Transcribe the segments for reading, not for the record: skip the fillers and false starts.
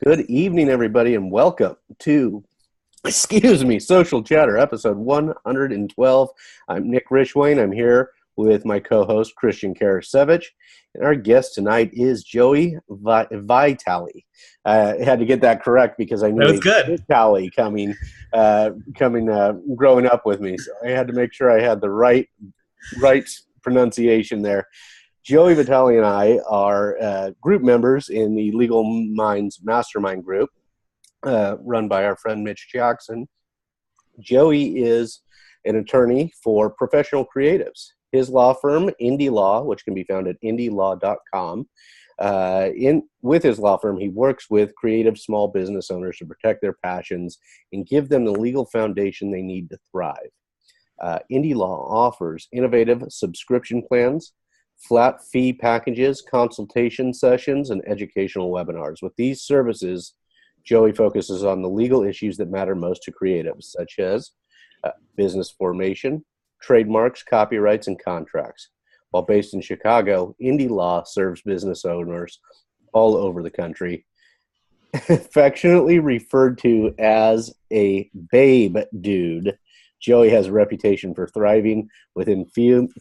Good evening, everybody, and welcome to, Social Chatter, episode 112. I'm Nick Rishwain. I'm here with my co-host, Christian Karasevich, and our guest tonight is Joey Vitale. I had to get that correct because I knew that was good. Vitale growing up with me, so I had to make sure I had the right pronunciation there. Joey Vitale and I are group members in the Legal Minds Mastermind group, run by our friend Mitch Jackson. Joey is an attorney for professional creatives. His law firm, Indie Law, which can be found at indielaw.com. With his law firm, he works with creative small business owners to protect their passions and give them the legal foundation they need to thrive. Indie Law offers innovative subscription plans, flat fee packages, consultation sessions, and educational webinars. With these services, Joey focuses on the legal issues that matter most to creatives, such as business formation, trademarks, copyrights, and contracts. While based in Chicago, Indie Law serves business owners all over the country. Affectionately referred to as a babe dude, Joey has a reputation for thriving within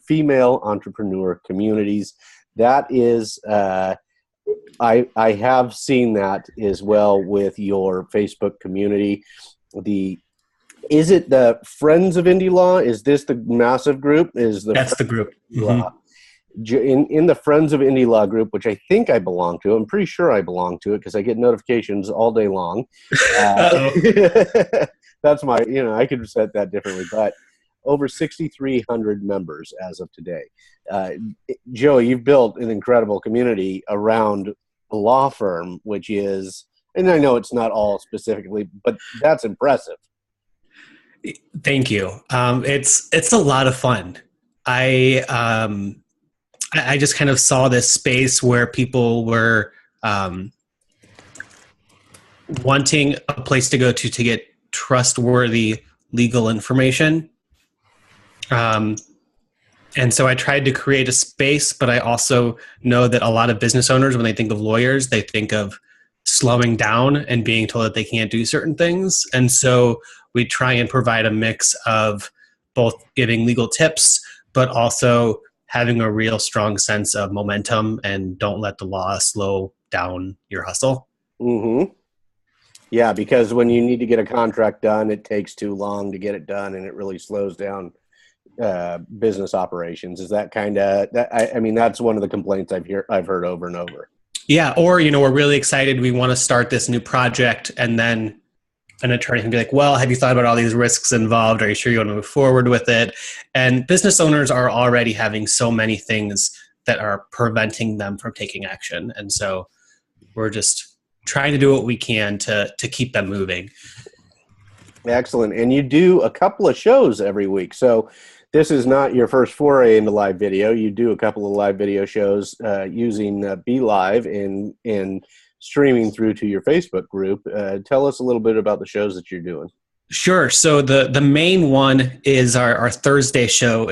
female entrepreneur communities. That is, I have seen that as well with your Facebook community. Is it the Friends of Indie Law? Is this the massive group? That's the group. Mm-hmm. In the Friends of Indie Law group, which I think I belong to, I'm pretty sure I belong to it because I get notifications all day long. That's I could set that differently, but over 6,300 members as of today. Joey, you've built an incredible community around a law firm, which is, and I know it's not all specifically, but that's impressive. Thank you. It's a lot of fun. I just kind of saw this space where people were wanting a place to go to get trustworthy legal information. And so I tried to create a space, but I also know that a lot of business owners, when they think of lawyers, they think of slowing down and being told that they can't do certain things. And so we try and provide a mix of both giving legal tips, but also having a real strong sense of momentum and don't let the law slow down your hustle. Mm-hmm. Yeah, because when you need to get a contract done, it takes too long to get it done, and it really slows down business operations. Is that kind of that? I mean, that's one of the complaints I've heard over and over. Yeah, or we're really excited. We want to start this new project, and then an attorney can be like, "Well, have you thought about all these risks involved? Are you sure you want to move forward with it?" And business owners are already having so many things that are preventing them from taking action, and so we're just trying to do what we can to keep them moving. Excellent. And you do a couple of shows every week. So this is not your first foray into live video. You do a couple of live video shows using BeLive and streaming through to your Facebook group. Tell us a little bit about the shows that you're doing. Sure. So the main one is our Thursday show.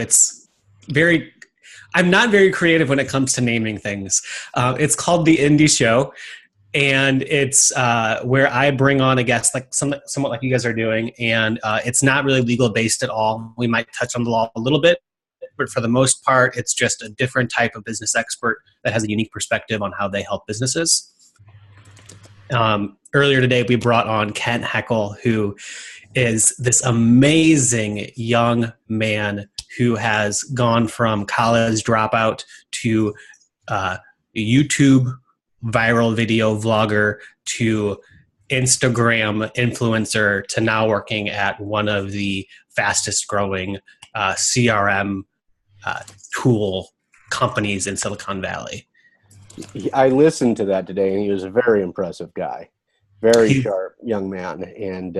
I'm not very creative when it comes to naming things. It's called The Indie Show. And it's where I bring on a guest, like somewhat like you guys are doing, and it's not really legal based at all. We might touch on the law a little bit, but for the most part, it's just a different type of business expert that has a unique perspective on how they help businesses. Earlier today, we brought on Kent Heckle, who is this amazing young man who has gone from college dropout to YouTube viral video vlogger to Instagram influencer to now working at one of the fastest growing CRM tool companies in Silicon Valley. I listened to that today, and he was a very impressive guy. Very sharp young man, and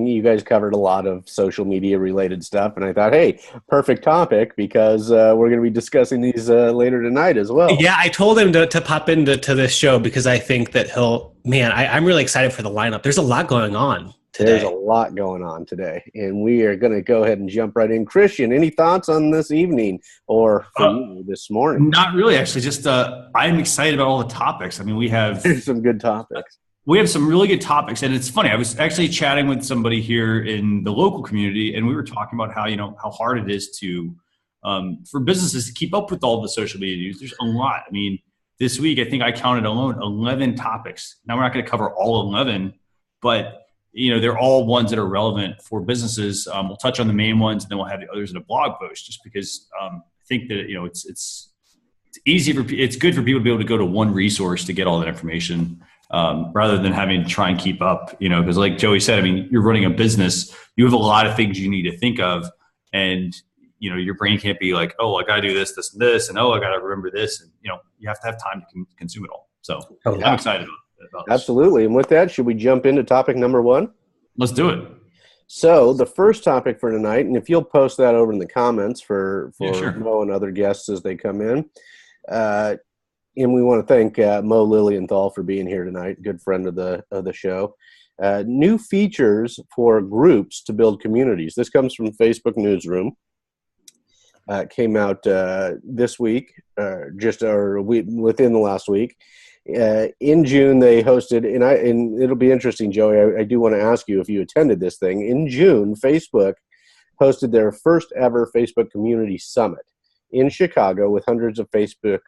you guys covered a lot of social media related stuff, and I thought, hey, perfect topic because we're going to be discussing these later tonight as well. Yeah, I told him to pop into this show because I think that I'm really excited for the lineup. There's a lot going on today. There's a lot going on today, and we are going to go ahead and jump right in. Christian, any thoughts on this evening or for you this morning? Not really, actually. Just I'm excited about all the topics. I mean, we have There's some good topics. We have some really good topics, and it's funny. I was actually chatting with somebody here in the local community, and we were talking about how how hard it is to for businesses to keep up with all the social media news. There's a lot. I mean, this week I think I counted alone 11 topics. Now we're not going to cover all 11, but they're all ones that are relevant for businesses. We'll touch on the main ones, and then we'll have the others in a blog post, just because I think that it's easy it's good for people to be able to go to one resource to get all that information. Rather than having to try and keep up, because like Joey said, I mean, you're running a business, you have a lot of things you need to think of, and your brain can't be like, oh, I got to do this, this, and this, and oh, I got to remember this, and you have to have time to consume it all. So I'm excited about this. Absolutely. And with that, should we jump into topic number 1? Let's do it. So the first topic for tonight, and if you'll post that over in the comments for sure. Mo and other guests as they come in. And we want to thank Mo Lilienthal for being here tonight, good friend of the show. New features for groups to build communities. This comes from Facebook Newsroom. Came out this week, within the last week. In June, they hosted, and it'll be interesting, Joey. I do want to ask you if you attended this thing. In June, Facebook hosted their first ever Facebook Community Summit in Chicago with hundreds of Facebook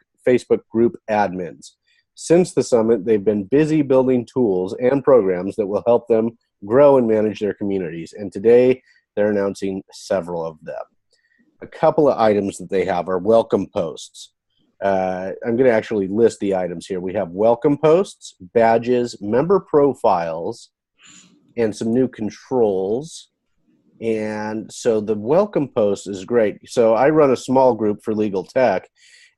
group admins. Since the summit, they've been busy building tools and programs that will help them grow and manage their communities. And today, they're announcing several of them. A couple of items that they have are welcome posts. I'm going to actually list the items here. We have welcome posts, badges, member profiles, and some new controls. And so the welcome post is great. So I run a small group for legal tech.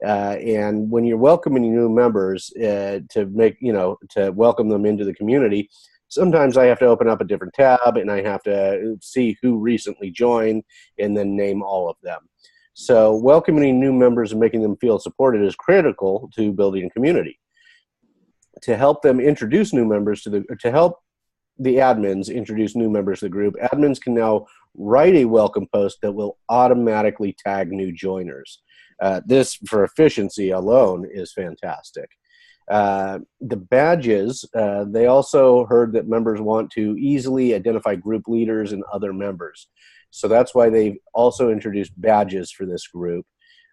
And when you're welcoming new members to welcome them into the community, sometimes I have to open up a different tab and I have to see who recently joined and then name all of them. So welcoming new members and making them feel supported is critical to building a community. To help them introduce new members to help the admins introduce new members to the group, admins can now write a welcome post that will automatically tag new joiners. This, for efficiency alone, is fantastic. The badges, they also heard that members want to easily identify group leaders and other members. So that's why they've also introduced badges for this group,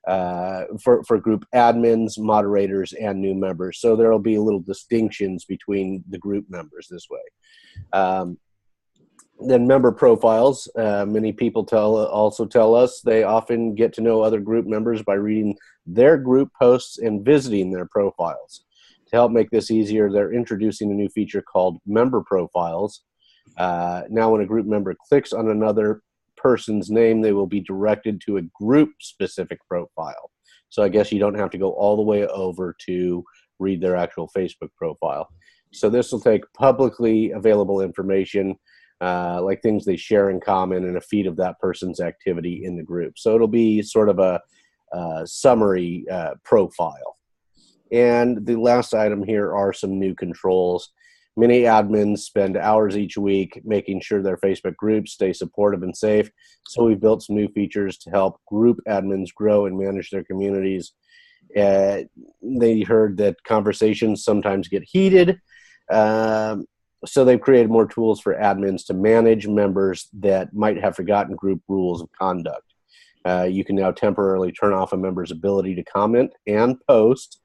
for group admins, moderators, and new members. So there will be little distinctions between the group members this way. Then member profiles. Many people also tell us they often get to know other group members by reading their group posts and visiting their profiles. To help make this easier, they're introducing a new feature called member profiles. Now when a group member clicks on another person's name, they will be directed to a group-specific profile. So I guess you don't have to go all the way over to read their actual Facebook profile. So this will take publicly available information, like things they share in common, and a feed of that person's activity in the group. So it'll be sort of a summary profile. And the last item here are some new controls. Many admins spend hours each week making sure their Facebook groups stay supportive and safe. So we've built some new features to help group admins grow and manage their communities. They heard that conversations sometimes get heated. So they've created more tools for admins to manage members that might have forgotten group rules of conduct. You can now temporarily turn off a member's ability to comment and post,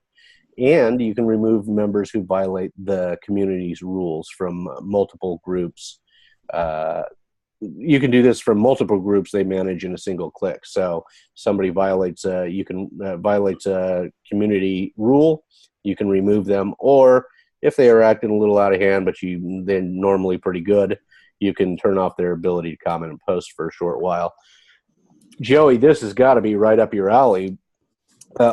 and you can remove members who violate the community's rules from multiple groups. You can do this from multiple groups they manage in a single click. So somebody violates a community rule, you can remove them, or if they are acting a little out of hand, but they're normally pretty good, you can turn off their ability to comment and post for a short while. Joey, this has got to be right up your alley.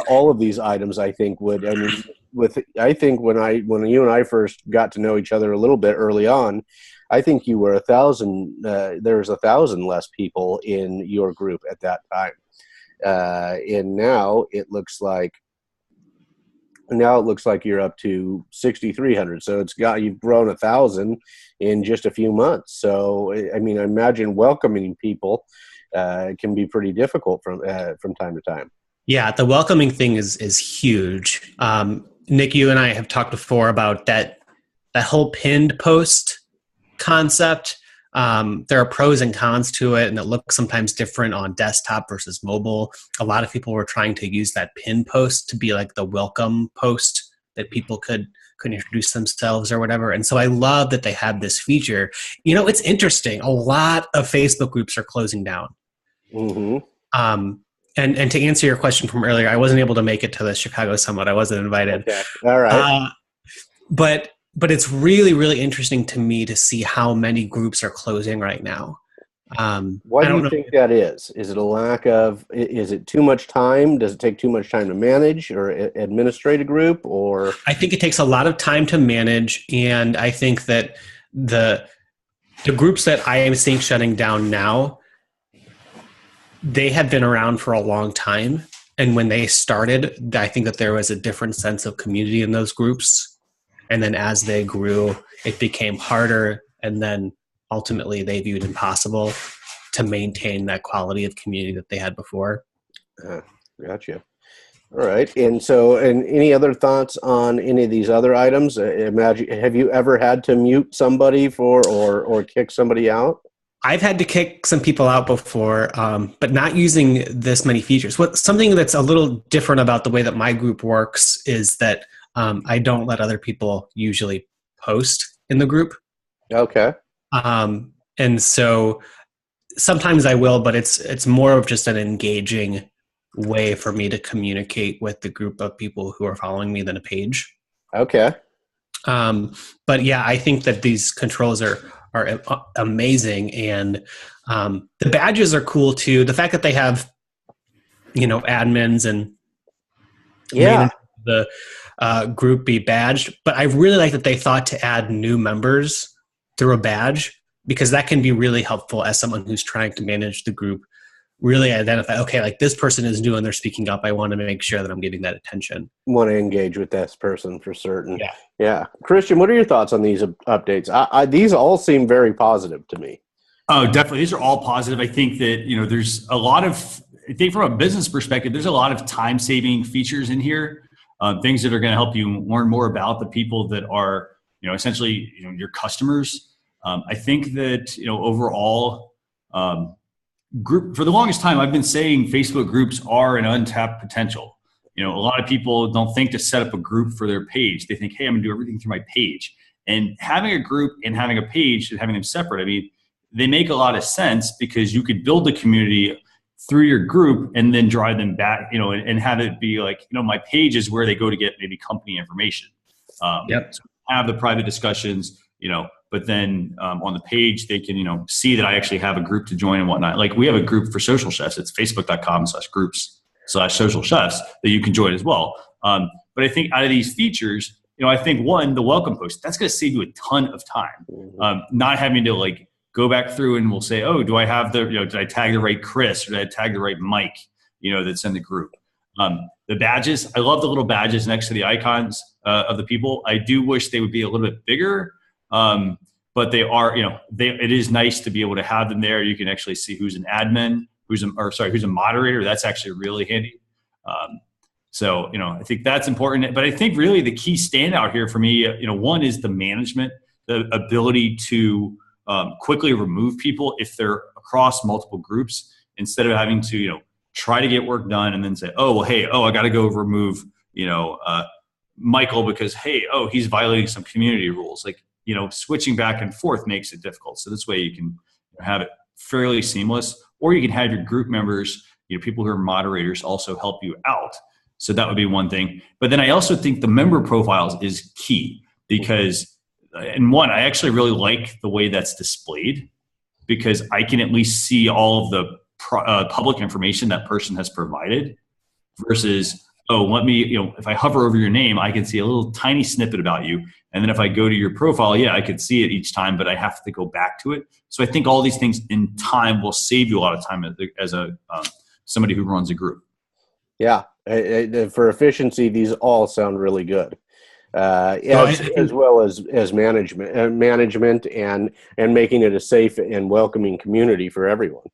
All of these items, I think, would. I mean, when you and I first got to know each other a little bit early on, I think you were 1,000. There was 1,000 less people in your group at that time, and now it looks like you're up to 6,300. So you've grown 1,000 in just a few months. So I mean, I imagine welcoming people can be pretty difficult from time to time. Yeah, the welcoming thing is huge. Nick, you and I have talked before about that. that whole pinned post concept. There are pros and cons to it, and it looks sometimes different on desktop versus mobile. A lot of people were trying to use that pin post to be like the welcome post that people could introduce themselves or whatever. And so I love that they have this feature. You know, it's interesting. A lot of Facebook groups are closing down. Mm-hmm. And to answer your question from earlier, I wasn't able to make it to the Chicago Summit. I wasn't invited. Okay. All right. But it's really, really interesting to me to see how many groups are closing right now. Why do you think that is? Is it a lack of, is it too much time? Does it take too much time to manage or administrate a group? Or I think it takes a lot of time to manage. And I think that the groups that I am seeing shutting down now, they had been around for a long time. And when they started, I think that there was a different sense of community in those groups. And then as they grew, it became harder. And then ultimately they viewed impossible to maintain that quality of community that they had before. Gotcha. All right. And any other thoughts on any of these other items? Have you ever had to mute somebody or kick somebody out? I've had to kick some people out before, but not using this many features. Something that's a little different about the way that my group works is that I don't let other people usually post in the group. Okay. And so sometimes I will, but it's more of just an engaging way for me to communicate with the group of people who are following me than a page. Okay. But yeah, I think that these controls are amazing, and the badges are cool too. The fact that they have, admins and the group be badged, but I really like that they thought to add new members through a badge, because that can be really helpful as someone who's trying to manage the group. Really identify, okay, like this person is new and they're speaking up. I want to make sure that I'm getting that attention. Want to engage with this person for certain. Yeah. Yeah. Christian, what are your thoughts on these updates? These all seem very positive to me. Oh, definitely. These are all positive. I think that, there's a lot of, I think from a business perspective, there's a lot of time-saving features in here, things that are going to help you learn more about the people that are, essentially, your customers. I think that, overall, group for the longest time, I've been saying Facebook groups are an untapped potential. A lot of people don't think to set up a group for their page. They think, hey, I'm gonna do everything through my page. And having a group and having a page and having them separate, I mean, they make a lot of sense, because you could build a community through your group and then drive them back, and have it be like, my page is where they go to get maybe company information. So have the private discussions, but then on the page, they can, see that I actually have a group to join and whatnot. Like we have a group for social chefs. It's facebook.com/groups/social chefs that you can join as well. But I think out of these features, I think one, the welcome post, that's going to save you a ton of time. Not having to like go back through and we'll say, oh, do I have did I tag the right Chris, or did I tag the right Mike, that's in the group. The badges, I love the little badges next to the icons of the people. I do wish they would be a little bit bigger. But they are, it is nice to be able to have them there. You can actually see who's an admin, who's a moderator. That's actually really handy. So, I think that's important. But I think really the key standout here for me, one is the management, the ability to quickly remove people if they're across multiple groups, instead of having to, try to get work done and then say, oh, well, hey, I got to go remove, Michael because, hey, he's violating some community rules. Like, switching back and forth makes it difficult. So this way you can have it fairly seamless, or you can have your group members, people who are moderators, also help you out. So that would be one thing. But then I also think the member profiles is key, because, and one, I actually really like the way that's displayed, because I can at least see all of the public information that person has provided, versus, let me, if I hover over your name, I can see a little tiny snippet about you. And then if I go to your profile, I could see it each time, but I have to go back to it. So I think all these things in time will save you a lot of time as somebody who runs a group. Yeah. For efficiency, these all sound really good. As well as management and making it a safe and welcoming community for everyone.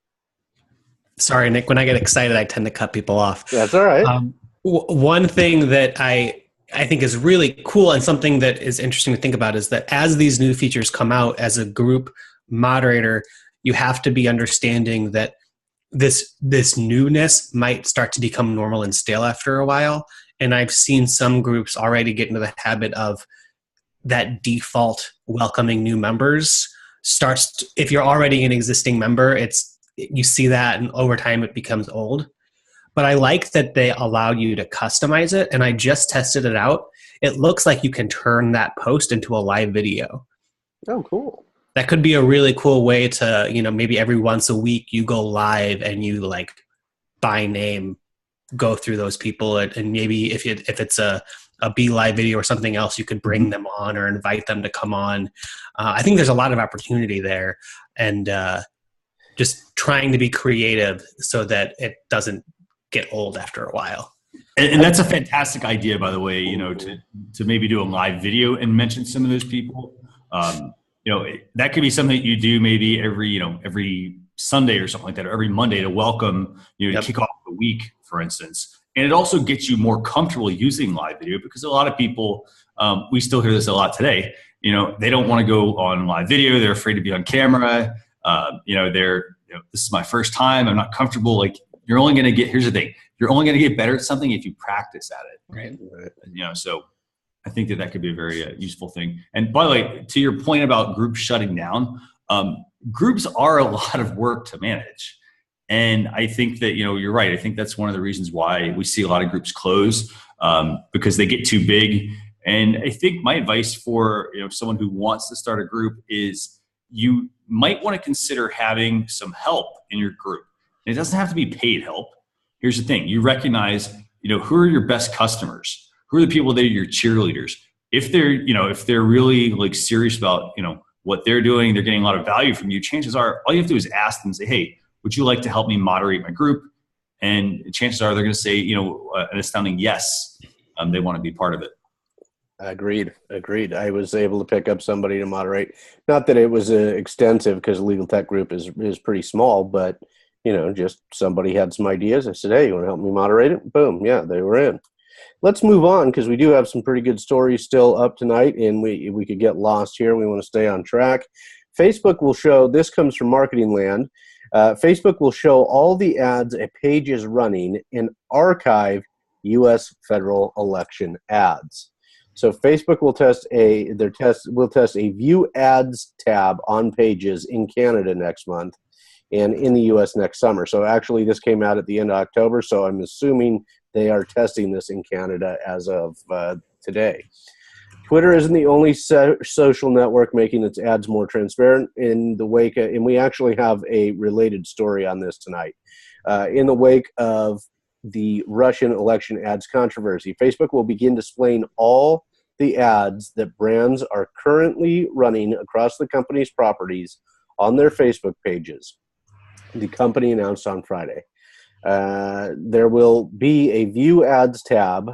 Sorry, Nick, when I get excited, I tend to cut people off. That's all right. One thing that I think is really cool, and something that is interesting to think about is that as these new features come out, as a group moderator, you have to be understanding that this newness might start to become normal and stale after a while. And I've seen some groups already get into the habit of that default welcoming new members starts. If you're already an existing member, you see that, and over time it becomes old. But I like that they allow you to customize it, and I just tested it out. It looks like you can turn that post into a live video. Oh, cool. That could be a really cool way to, maybe every once a week you go live and you like by name go through those people, and maybe if it's a Be Live video or something else, you could bring them on or invite them to come on. I think there's a lot of opportunity there, and just trying to be creative so that it doesn't get old after a while. And that's a fantastic idea, by the way, to maybe do a live video and mention some of those people. That could be something that you do maybe every Sunday or something like that, or every Monday to welcome, to kick off the week, for instance. And it also gets you more comfortable using live video, because a lot of people, we still hear this a lot today, they don't want to go on live video. They're afraid to be on camera. This is my first time. I'm not comfortable. Like, here's the thing. You're only going to get better at something if you practice at it. Right. So I think that could be a very useful thing. And by the way, to your point about groups shutting down, groups are a lot of work to manage. And I think that, you're right. I think that's one of the reasons why we see a lot of groups close, because they get too big. And I think my advice for someone who wants to start a group is you might want to consider having some help in your group. And it doesn't have to be paid help. Here's the thing. You recognize, who are your best customers? Who are the people that are your cheerleaders? If they're really like serious about, what they're doing, they're getting a lot of value from you, chances are all you have to do is ask them and say, hey, would you like to help me moderate my group? And chances are they're going to say, an astounding yes. They want to be part of it. Agreed. I was able to pick up somebody to moderate. Not that it was extensive, because the legal tech group is pretty small, but just somebody had some ideas. I said, hey, you want to help me moderate it? Boom. Yeah, they were in. Let's move on, because we do have some pretty good stories still up tonight, and we could get lost here. We want to stay on track. Facebook will show, this comes from Marketing Land, Facebook will show all the ads a page is running and archive U.S. federal election ads. So Facebook will test a View Ads tab on pages in Canada next month and in the U.S. next summer. So actually this came out at the end of October, so I'm assuming they are testing this in Canada as of today. Twitter isn't the only social network making its ads more transparent in the wake of, and we actually have a related story on this tonight. In the wake of the Russian election ads controversy, Facebook will begin displaying all the ads that brands are currently running across the company's properties on their Facebook pages. The company announced on Friday. There will be a View Ads tab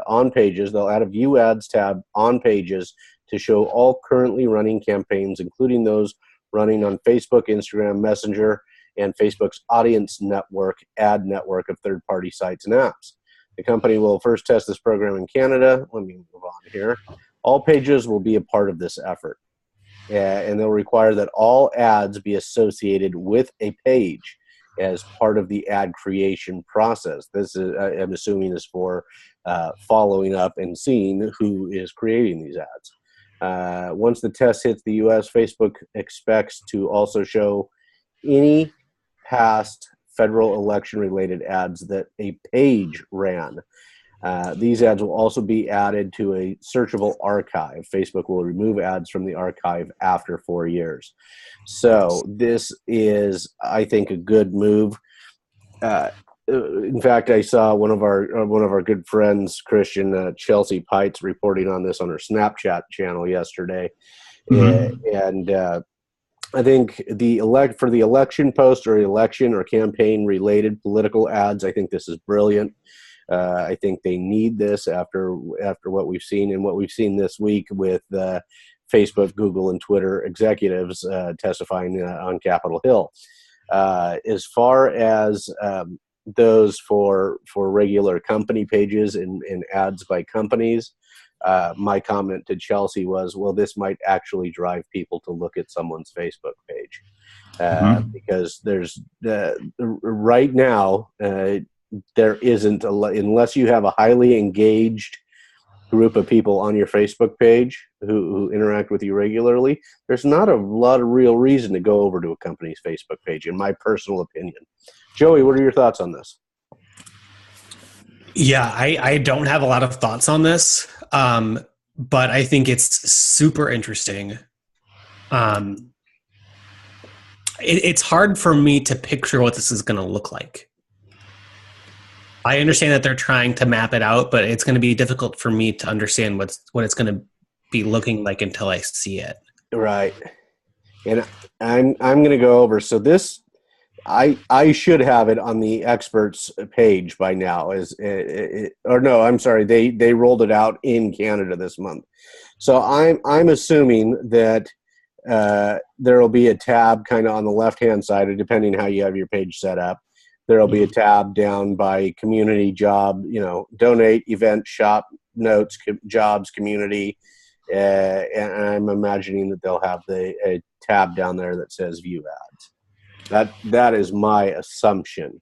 on pages. They'll add a View Ads tab on pages to show all currently running campaigns, including those running on Facebook, Instagram, Messenger, and Facebook's audience network, ad network of third-party sites and apps. The company will first test this program in Canada. Let me move on here. All pages will be a part of this effort. And they'll require that all ads be associated with a page as part of the ad creation process. This is, I'm assuming, is for following up and seeing who is creating these ads. Once the test hits the U.S., Facebook expects to also show any past federal election-related ads that a page ran. These ads will also be added to a searchable archive. Facebook will remove ads from the archive after 4 years. So this is, I think, a good move. In fact, I saw one of our good friends, Christian Chelsea Pites, reporting on this on her Snapchat channel yesterday, and I think for the election post or election or campaign related political ads, I think this is brilliant. I think they need this after what we've seen, and what we've seen this week with Facebook, Google, and Twitter executives testifying on Capitol Hill. As far as those for regular company pages and ads by companies. My comment to Chelsea was, well, this might actually drive people to look at someone's Facebook page. Because there's right now there isn't unless you have a highly engaged group of people on your Facebook page who interact with you regularly, there's not a lot of real reason to go over to a company's Facebook page, in my personal opinion. Joey, what are your thoughts on this? Yeah, I don't have a lot of thoughts on this, but I think it's super interesting. It's hard for me to picture what this is going to look like. I understand that they're trying to map it out, but it's going to be difficult for me to understand what it's going to be looking like until I see it. Right. And I'm going to go over. So this, I should have it on the experts page by now. Or no, I'm sorry. They rolled it out in Canada this month. So I'm assuming that there will be a tab kind of on the left-hand side, depending how you have your page set up. There will be a tab down by community, job, donate, event, shop, notes, jobs, community. And I'm imagining that they'll have a tab down there that says view ads. That is my assumption.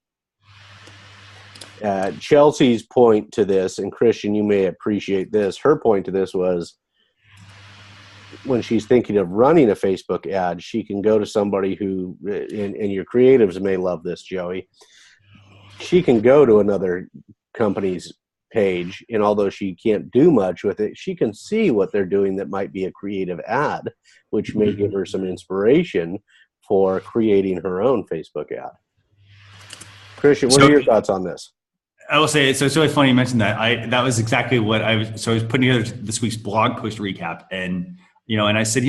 Chelsea's point to this, and Christian, you may appreciate this, her point to this was, when she's thinking of running a Facebook ad, she can go to somebody who, and your creatives may love this, Joey, she can go to another company's page, and although she can't do much with it, she can see what they're doing that might be a creative ad, which may give her some inspiration for creating her own Facebook ad. Christian, what are your thoughts on this? I will say, so it's really funny you mentioned that. That was exactly what I was putting together this week's blog post recap, and and I said,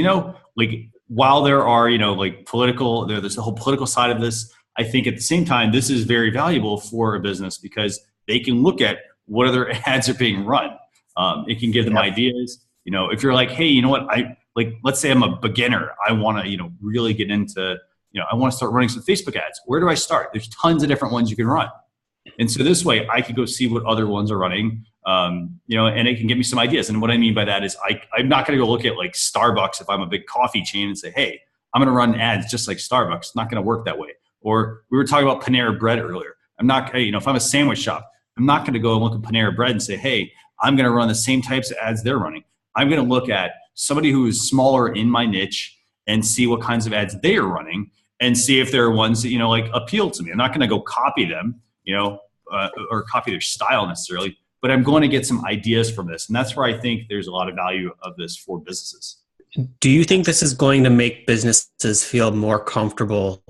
while there are, there's the whole political side of this, I think at the same time, this is very valuable for a business because they can look at what other ads are being run. It can give them ideas. If you're like, hey, you know what, let's say I'm a beginner. I want to, really get into, I want to start running some Facebook ads. Where do I start? There's tons of different ones you can run. And so this way I could go see what other ones are running, and it can give me some ideas. And what I mean by that is I'm not going to go look at like Starbucks if I'm a big coffee chain and say, hey, I'm going to run ads just like Starbucks. It's not going to work that way. Or we were talking about Panera Bread earlier. I'm not, if I'm a sandwich shop, I'm not going to go and look at Panera Bread and say, hey, I'm going to run the same types of ads they're running. I'm going to look at somebody who is smaller in my niche and see what kinds of ads they are running and see if there are ones that, appeal to me. I'm not going to go copy them, or copy their style necessarily, but I'm going to get some ideas from this. And that's where I think there's a lot of value of this for businesses. Do you think this is going to make businesses feel more comfortable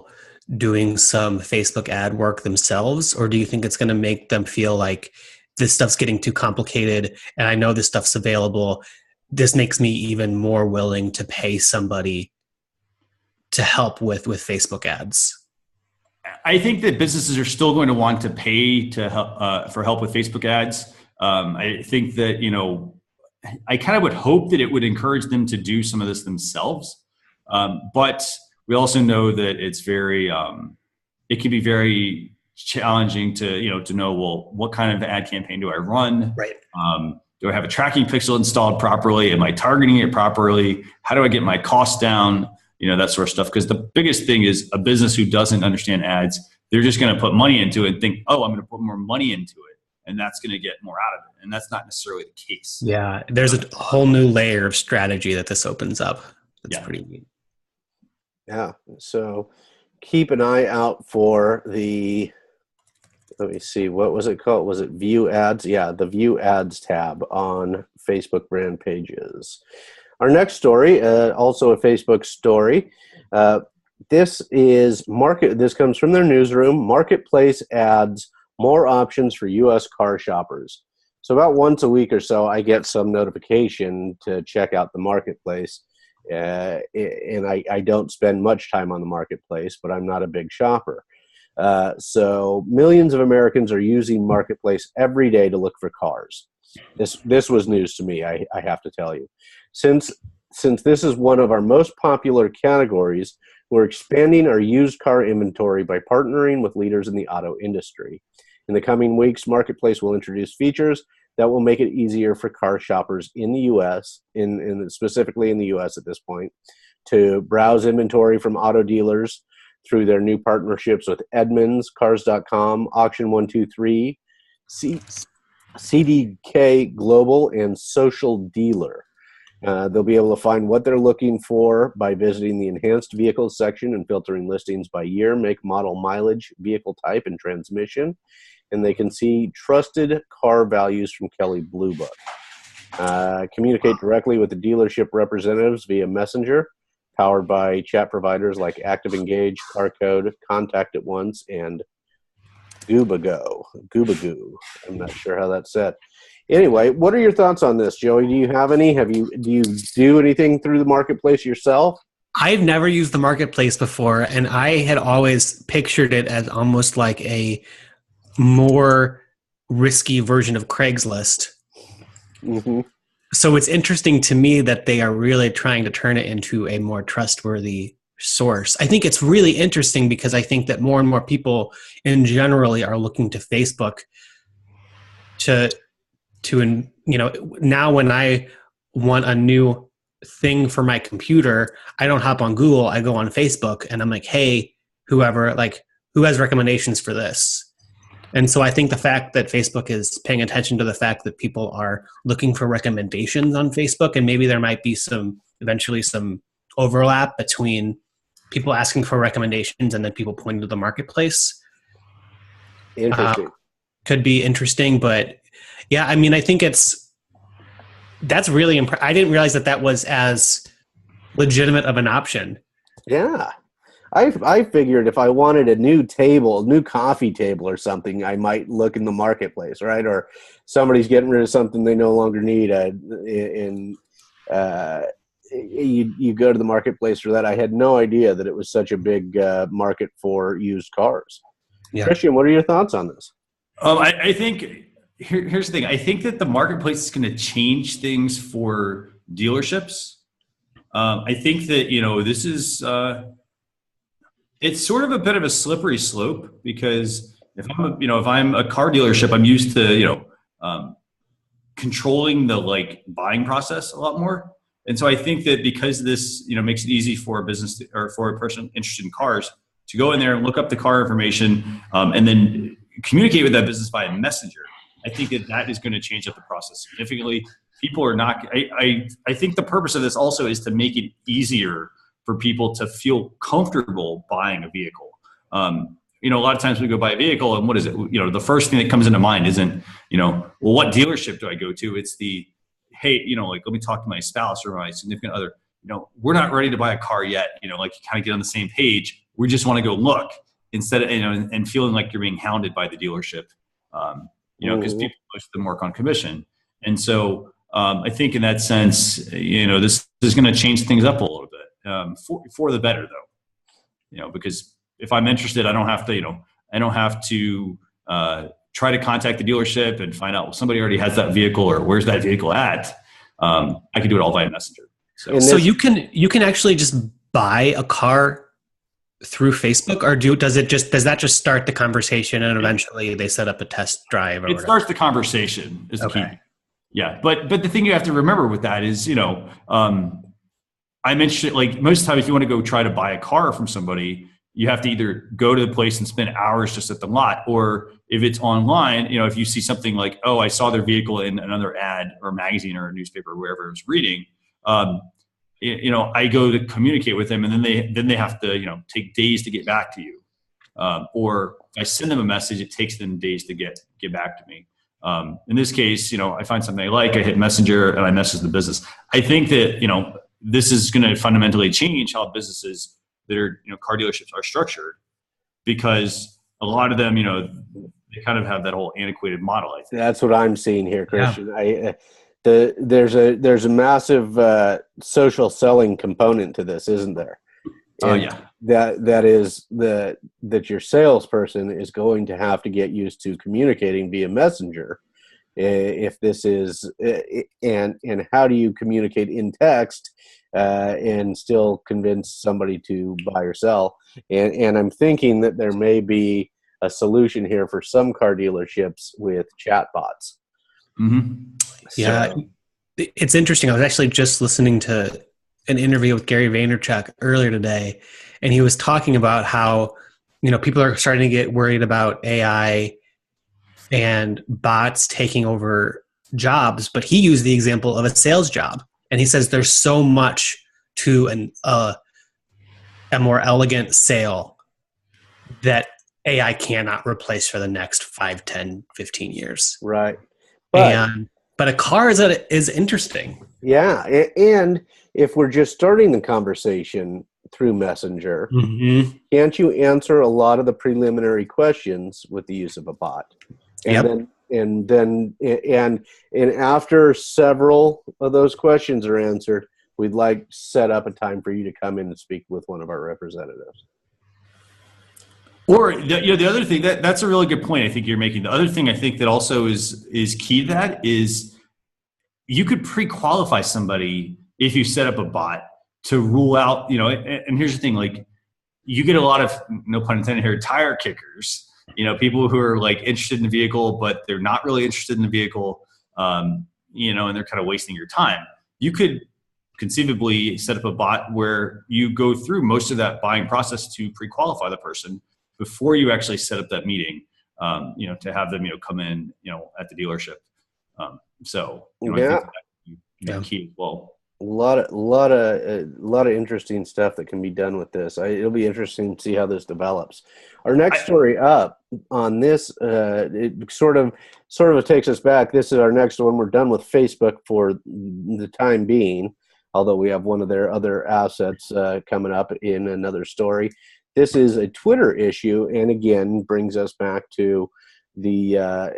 doing some Facebook ad work themselves? Or do you think it's going to make them feel like this stuff's getting too complicated and I know this stuff's available? This makes me even more willing to pay somebody to help with Facebook ads. I think that businesses are still going to want to pay to help, for help with Facebook ads. I think that, I kind of would hope that it would encourage them to do some of this themselves. But we also know that it's very, it can be very challenging to know, well, what kind of ad campaign do I run? Right. Do I have a tracking pixel installed properly? Am I targeting it properly? How do I get my costs down? That sort of stuff. Because the biggest thing is a business who doesn't understand ads, they're just going to put money into it and think, oh, I'm going to put more money into it, and that's going to get more out of it. And that's not necessarily the case. Yeah, there's a whole new layer of strategy that this opens up. That's pretty neat. Yeah. So keep an eye out for let me see, what was it called? Was it View Ads? Yeah, the View Ads tab on Facebook brand pages. Our next story, also a Facebook story. This comes from their newsroom. Marketplace ads, more options for U.S. car shoppers. So about once a week or so, I get some notification to check out the marketplace. And I don't spend much time on the marketplace, but I'm not a big shopper. So millions of Americans are using Marketplace every day to look for cars. This was news to me, I have to tell you. Since this is one of our most popular categories, We're expanding our used car inventory by partnering with leaders in the auto industry. In the coming weeks, Marketplace will introduce features that will make it easier for car shoppers in the U.S., specifically in the U.S. at this point, to browse inventory from auto dealers through their new partnerships with Edmunds, Cars.com, Auction 123, CDK Global, and Social Dealer. They'll be able to find what they're looking for by visiting the enhanced vehicles section and filtering listings by year, make, model, mileage, vehicle type, and transmission. And they can see trusted car values from Kelley Blue Book. Communicate directly with the dealership representatives via Messenger, powered by chat providers like Active Engage, CarCode, Contact at Once, and Goobagoo. I'm not sure how that's said. Anyway, what are your thoughts on this, Joey? Do you have any? Do you do anything through the Marketplace yourself? I've never used the Marketplace before, and I had always pictured it as almost like a more risky version of Craigslist. Mm-hmm. So it's interesting to me that they are really trying to turn it into a more trustworthy source. I think it's really interesting because I think that more and more people in generally are looking to Facebook to now when I want a new thing for my computer, I don't hop on Google, I go on Facebook and I'm like, hey, who has recommendations for this? And so I think the fact that Facebook is paying attention to the fact that people are looking for recommendations on Facebook, and maybe there might be eventually some overlap between people asking for recommendations and then people pointing to the Marketplace. Interesting. Could be interesting, but yeah, I mean, I think that's really I didn't realize that was as legitimate of an option. Yeah. I figured if I wanted a new coffee table or something, I might look in the Marketplace, right? Or somebody's getting rid of something they no longer need. You go to the Marketplace for that. I had no idea that it was such a big market for used cars. Yeah. Christian, what are your thoughts on this? I think here's the thing. I think that the Marketplace is going to change things for dealerships. I think that this is. It's sort of a bit of a slippery slope because if I'm a car dealership, I'm used to controlling the buying process a lot more, and so I think that because this makes it easy for a business or for a person interested in cars to go in there and look up the car information and then communicate with that business via Messenger, I think that is going to change up the process significantly. People are not. I think the purpose of this also is to make it easier for people to feel comfortable buying a vehicle. A lot of times we go buy a vehicle and what is it? The first thing that comes into mind isn't, well, what dealership do I go to? It's hey, let me talk to my spouse or my significant other. We're not ready to buy a car yet. You kind of get on the same page. We just want to go look instead of, and feeling like you're being hounded by the dealership, because people, most of them work on commission. And so I think in that sense, this is going to change things up a little bit. For the better though, because if I'm interested, I don't have to try to contact the dealership and find out, well, somebody already has that vehicle or where's that vehicle at. I can do it all via Messenger. So you can actually just buy a car through Facebook, or does that just start the conversation and eventually they set up a test drive? It starts the conversation is the key. Yeah. But the thing you have to remember with that is, I mentioned most of the time, if you want to go try to buy a car from somebody, you have to either go to the place and spend hours just at the lot, or if it's online, if you see something like, oh, I saw their vehicle in another ad or magazine or a newspaper or wherever I was reading, I go to communicate with them, and then they have to take days to get back to you, or if I send them a message, it takes them days to get back to me. In this case, I find something I like, I hit Messenger and I message the business. I think that this is going to fundamentally change how businesses that are, car dealerships are structured, because a lot of them, they kind of have that whole antiquated model. I think that's what I'm seeing here, Christian. Yeah. There's a massive social selling component to this, isn't there? Oh yeah. That your salesperson is going to have to get used to communicating via Messenger if this is and how do you communicate in text and still convince somebody to buy or sell? And I'm thinking that there may be a solution here for some car dealerships with chatbots. Mm-hmm. Yeah, it's interesting. I was actually just listening to an interview with Gary Vaynerchuk earlier today, and he was talking about how, people are starting to get worried about AI and bots taking over jobs, but he used the example of a sales job. And he says there's so much to a more elegant sale that AI cannot replace for the next 5, 10, 15 years. Right. But a car is interesting. Yeah. And if we're just starting the conversation through Messenger, Mm-hmm. can't you answer a lot of the preliminary questions with the use of a bot? And Yep. then after several of those questions are answered, we'd like to set up a time for you to come in and speak with one of our representatives. Or the other thing that's a really good point I think you're making. The other thing I think that also is key to that is you could pre-qualify somebody if you set up a bot to rule out, and here's the thing, like you get a lot of, no pun intended here, tire kickers, people who are like interested in the vehicle, but they're not really interested in the vehicle, and they're kind of wasting your time. You could conceivably set up a bot where you go through most of that buying process to pre-qualify the person before you actually set up that meeting, to have them, come in, at the dealership. So I think that key as well. A lot of interesting stuff that can be done with this. It'll be interesting to see how this develops. Our next story up on this, it sort of takes us back. This is our next one. We're done with Facebook for the time being, although we have one of their other assets coming up in another story. This is a Twitter issue, and again brings us back to the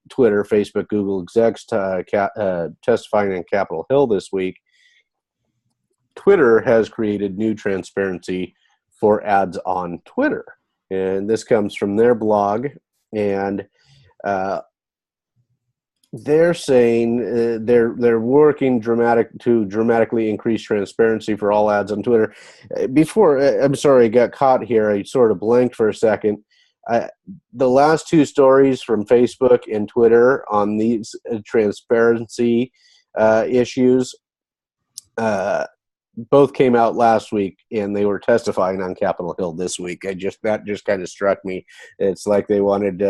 Twitter, Facebook, Google execs testifying on Capitol Hill this week. Twitter has created new transparency for ads on Twitter, and this comes from their blog, and they're saying they're working to dramatically increase transparency for all ads on Twitter. Before, I'm sorry, I got caught here. I sort of blanked for a second. The last two stories from Facebook and Twitter on these transparency issues both came out last week, and they were testifying on Capitol Hill this week. That just kind of struck me. It's like they wanted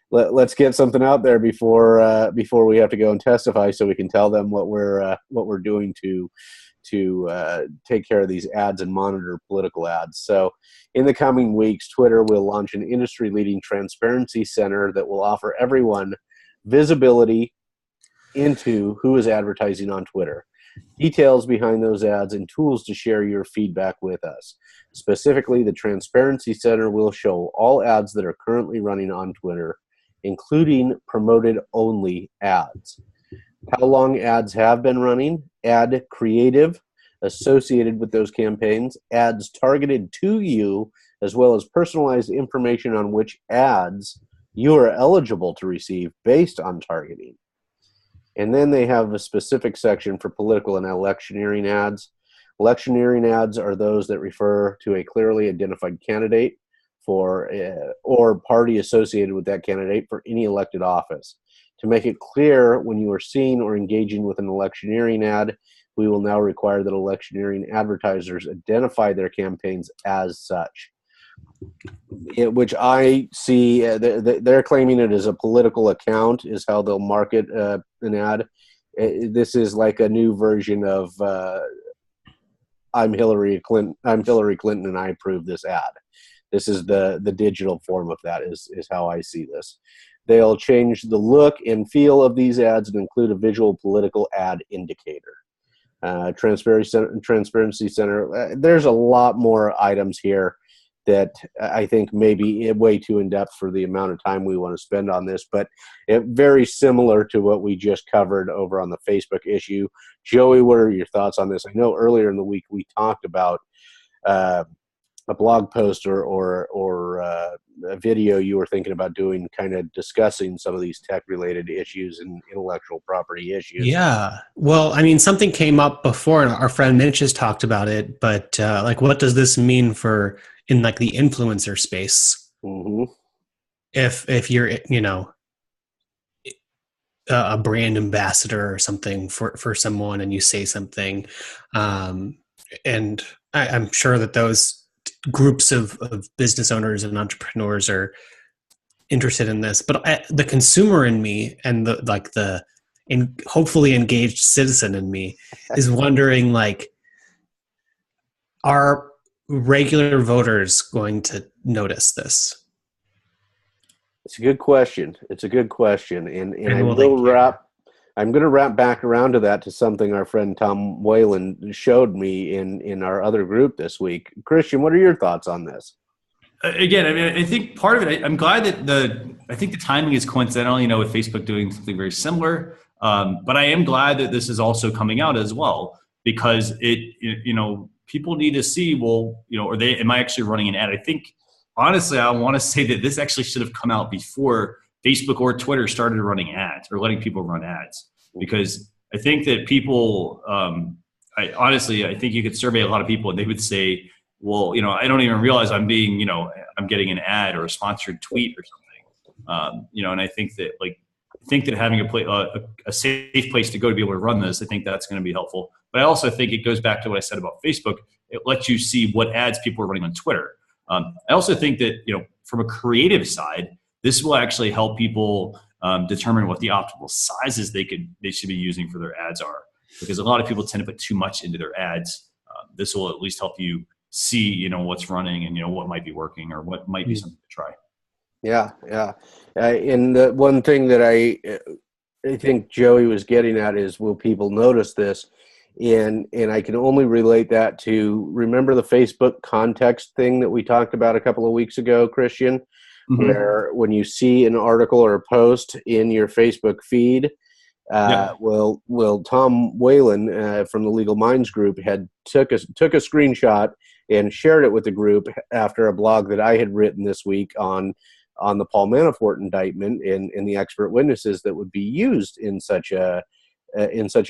let's get something out there before we have to go and testify, so we can tell them what we're doing to take care of these ads and monitor political ads. So in the coming weeks, Twitter will launch an industry-leading transparency center that will offer everyone visibility into who is advertising on Twitter, details behind those ads, and tools to share your feedback with us. Specifically, the Transparency Center will show all ads that are currently running on Twitter, including promoted-only ads. How long ads have been running, ad creative associated with those campaigns, ads targeted to you, as well as personalized information on which ads you are eligible to receive based on targeting. And then they have a specific section for political and electioneering ads. Electioneering ads are those that refer to a clearly identified candidate for or party associated with that candidate for any elected office. To make it clear when you are seeing or engaging with an electioneering ad, we will now require that electioneering advertisers identify their campaigns as such. Which I see, they're claiming it as a political account is how they'll market an ad. This is like a new version of I'm Hillary Clinton and I approve this ad. This is the digital form of that is how I see this. They'll change the look and feel of these ads and include a visual political ad indicator. Transparency Center, there's a lot more items here that I think may be way too in-depth for the amount of time we want to spend on this, but very similar to what we just covered over on the Facebook issue. Joey, what are your thoughts on this? I know earlier in the week we talked about a blog post or a video you were thinking about doing, kind of discussing some of these tech related issues and intellectual property issues. Yeah. Well, I mean, something came up before, and our friend Mitch has talked about it. But like, what does this mean for in like the influencer space? Mm-hmm. If you're a brand ambassador or something for someone, and you say something, and I'm sure that those groups of business owners and entrepreneurs are interested in this, but the consumer in me and the hopefully engaged citizen in me is wondering, like, are regular voters going to notice this? It's a good question. It's a good question, and I will they will care? I'm going to wrap back around to that, to something our friend Tom Whalen showed me in our other group this week. Christian, what are your thoughts on this? Again, I mean, I think part of it, I'm glad that I think the timing is coincidental, with Facebook doing something very similar. But I am glad that this is also coming out as well, because people need to see, well, am I actually running an ad? I think, honestly, I want to say that this actually should have come out before Facebook or Twitter started running ads or letting people run ads, because I think that people, I think you could survey a lot of people and they would say, well, I don't even realize I'm being, I'm getting an ad or a sponsored tweet or something. And I think that having a safe place to go to be able to run this, I think that's going to be helpful. But I also think it goes back to what I said about Facebook. It lets you see what ads people are running on Twitter. I also think that, from a creative side, this will actually help people determine what the optimal sizes they should be using for their ads are, because a lot of people tend to put too much into their ads. This will at least help you see, what's running and, what might be working or what might be something to try. Yeah. And the one thing that I think Joey was getting at is, will people notice this? And I can only relate that to, remember the Facebook context thing that we talked about a couple of weeks ago, Christian, Mm-hmm. where when you see an article or a post in your Facebook feed, well, Tom Whalen from the Legal Minds group had took a screenshot and shared it with the group after a blog that I had written this week on the Paul Manafort indictment and the expert witnesses that would be used in such a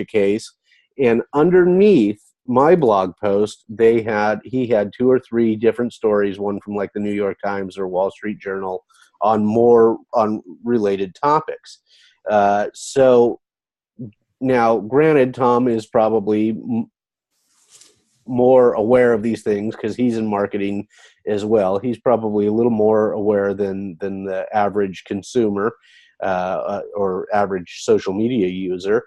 case. And underneath my blog post, he had 2 or 3 different stories, one from like the New York Times or Wall Street Journal, on related topics. So now, granted, Tom is probably more aware of these things because he's in marketing as well. He's probably a little more aware than the average consumer or average social media user.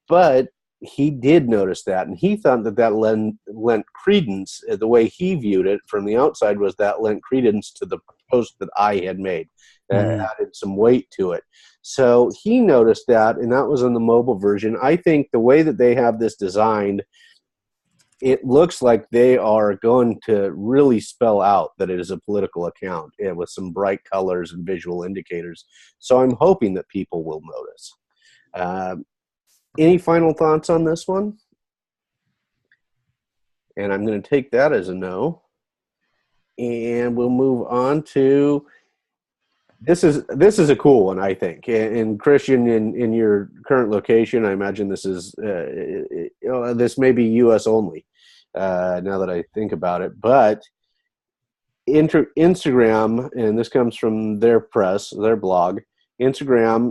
But he did notice that, and he thought that lent credence. The way he viewed it from the outside was that lent credence to the post that I had made, added some weight to it. So he noticed that, and that was in the mobile version. I think the way that they have this designed, it looks like they are going to really spell out that it is a political account, and with some bright colors and visual indicators. So I'm hoping that people will notice. Any final thoughts on this one? And I'm going to take that as a no. And we'll move on to, this is a cool one, I think. And Christian, in your current location, I imagine this is this may be U.S. only. Now that I think about it, but Instagram, and this comes from their blog. Instagram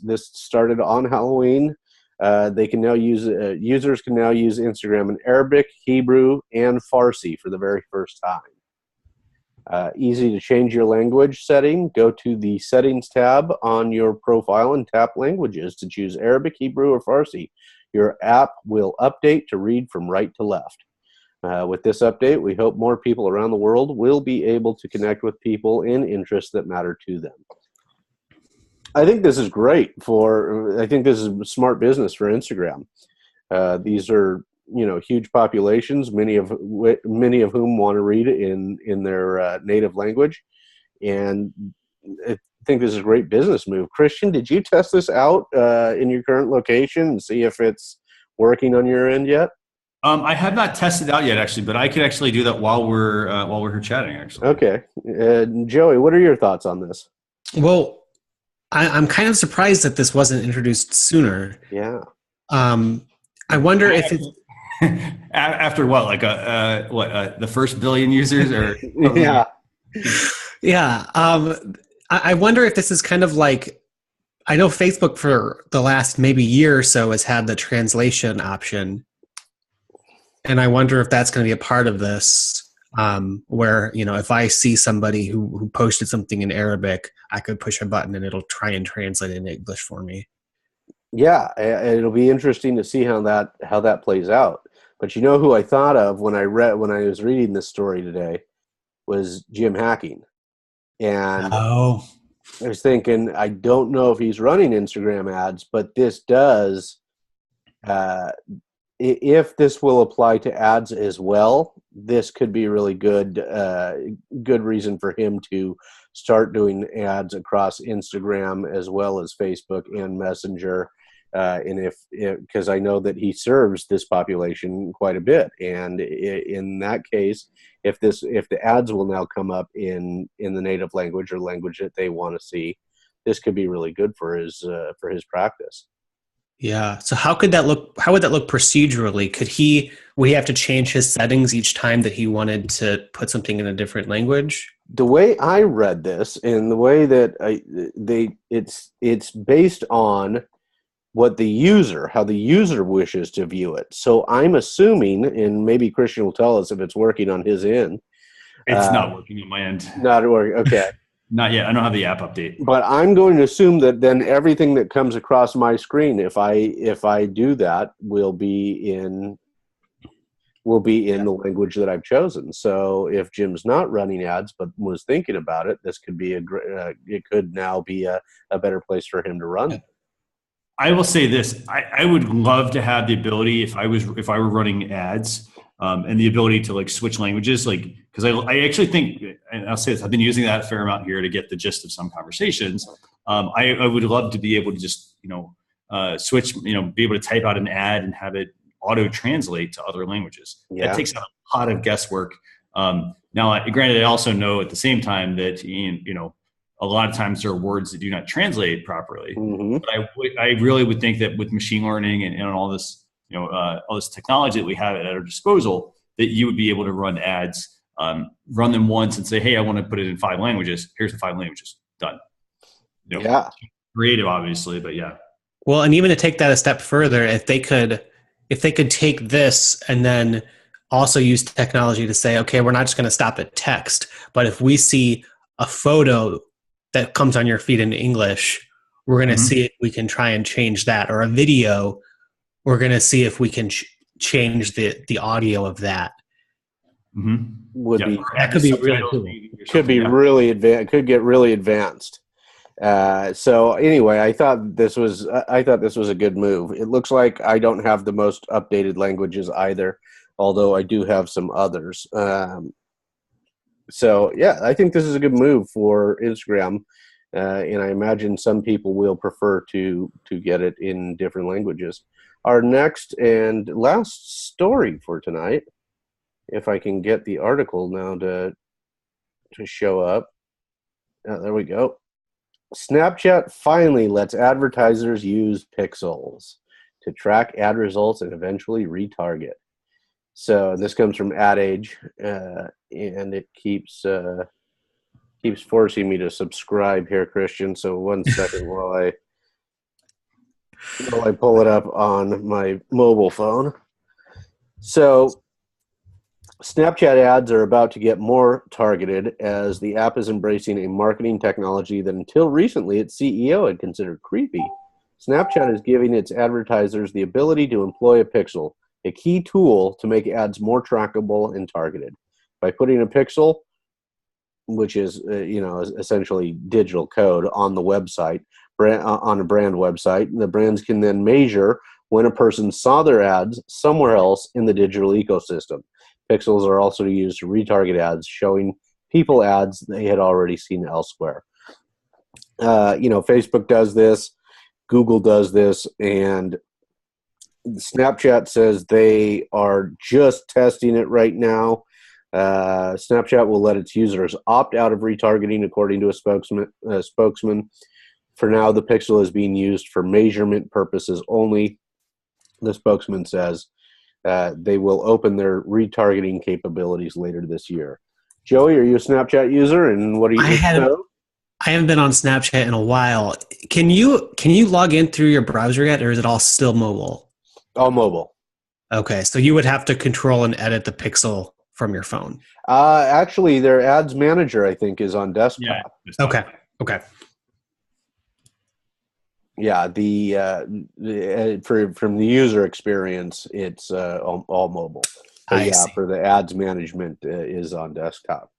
this started on Halloween. They can now users can now use Instagram in Arabic, Hebrew, and Farsi for the very first time. Easy to change your language setting. Go to the settings tab on your profile and tap languages to choose Arabic, Hebrew, or Farsi. Your app will update to read from right to left. With this update, we hope more people around the world will be able to connect with people in interests that matter to them. I think this is great I think this is smart business for Instagram. These are, huge populations, many of whom want to read in their native language. And I think this is a great business move. Christian, did you test this out in your current location and see if it's working on your end yet? I have not tested it out yet, actually, but I could actually do that while we're here chatting. Actually, Okay. Joey, what are your thoughts on this? Well, I'm kind of surprised that this wasn't introduced sooner. Yeah. Um, I wonder if it's after what, like the first billion users or Yeah. yeah. I wonder if this is kind of like I know Facebook for the last maybe year or so has had the translation option, and I wonder if that's going to be a part of this. Where if I see somebody who posted something in Arabic, I could push a button and it'll try and translate it in English for me. Yeah, it'll be interesting to see how that plays out. But you know who I thought of when I was reading this story today was Jim Hacking. And Oh, I was thinking, I don't know if he's running Instagram ads, but this does. If this will apply to ads as well, this could be really good. Good reason for him to start doing ads across Instagram as well as Facebook and Messenger. And if because I know that he serves this population quite a bit, and in that case, if the ads will now come up in the native language or language that they want to see, this could be really good for his practice. yeah. So how could that look? How would that look procedurally? Would he have to change his settings each time that he wanted to put something in a different language? The way I read this, and the way that it's based on how the user wishes to view it. So I'm assuming, and maybe Christian will tell us if it's working on his end. it's not working on my end. Not working. Okay. Not yet. I don't have the app update. But I'm going to assume that then everything that comes across my screen, if I do that, will be in the language that I've chosen. So if Jim's not running ads but was thinking about it, this could be it could now be a better place for him to run. I will say this: I would love to have the ability if I were running ads, and the ability to like switch languages, like because I actually think, and I'll say this: I've been using that a fair amount here to get the gist of some conversations. I would love to be able to just switch, be able to type out an ad and have it auto translate to other languages. Yeah. That takes out a lot of guesswork. Now, granted, I also know at the same time that a lot of times there are words that do not translate properly. Mm-hmm. But I really would think that with machine learning and all this, all this technology that we have at our disposal, that you would be able to run ads, run them once and say, hey, I want to put it in 5 languages. Here's the 5 languages. Done. Yeah. Creative, obviously, but yeah. Well, and even to take that a step further, if they could take this and then also use technology to say, okay, we're not just going to stop at text, but if we see a photo that comes on your feed in English, we're going to see if we can try and change that, or a video, we're going to see if we can change the audio of that. Would be that could be really cool. Could be really advanced. Could get really advanced. So anyway, I thought this was a good move. It looks like I don't have the most updated languages either, although I do have some others. So yeah, I think this is a good move for Instagram, and I imagine some people will prefer to get it in different languages. Our next and last story for tonight, if I can get the article now to show up. There we go. Snapchat finally lets advertisers use pixels to track ad results and eventually retarget. So this comes from Ad Age, and it keeps forcing me to subscribe here, Christian. So 1 second while I pull it up on my mobile phone. So Snapchat ads are about to get more targeted as the app is embracing a marketing technology that until recently its CEO had considered creepy. Snapchat is giving its advertisers the ability to employ a pixel, a key tool to make ads more trackable and targeted. By putting a pixel, which is essentially digital code on the website, on a brand website, the brands can then measure when a person saw their ads somewhere else in the digital ecosystem. Pixels are also used to retarget ads, showing people ads they had already seen elsewhere. Facebook does this, Google does this, and Snapchat says they are just testing it right now. Snapchat will let its users opt out of retargeting, according to a spokesman. For now, the pixel is being used for measurement purposes only. The spokesman says they will open their retargeting capabilities later this year. Joey, are you a Snapchat user, and what do you know? I haven't been on Snapchat in a while. Can you log in through your browser yet, or is it all still mobile? All mobile. Okay, so you would have to control and edit the pixel from your phone. Actually, their ads manager, I think, is on desktop. Yeah. Okay. Yeah, from the user experience, it's all mobile. But yeah, for the ads management is on desktop.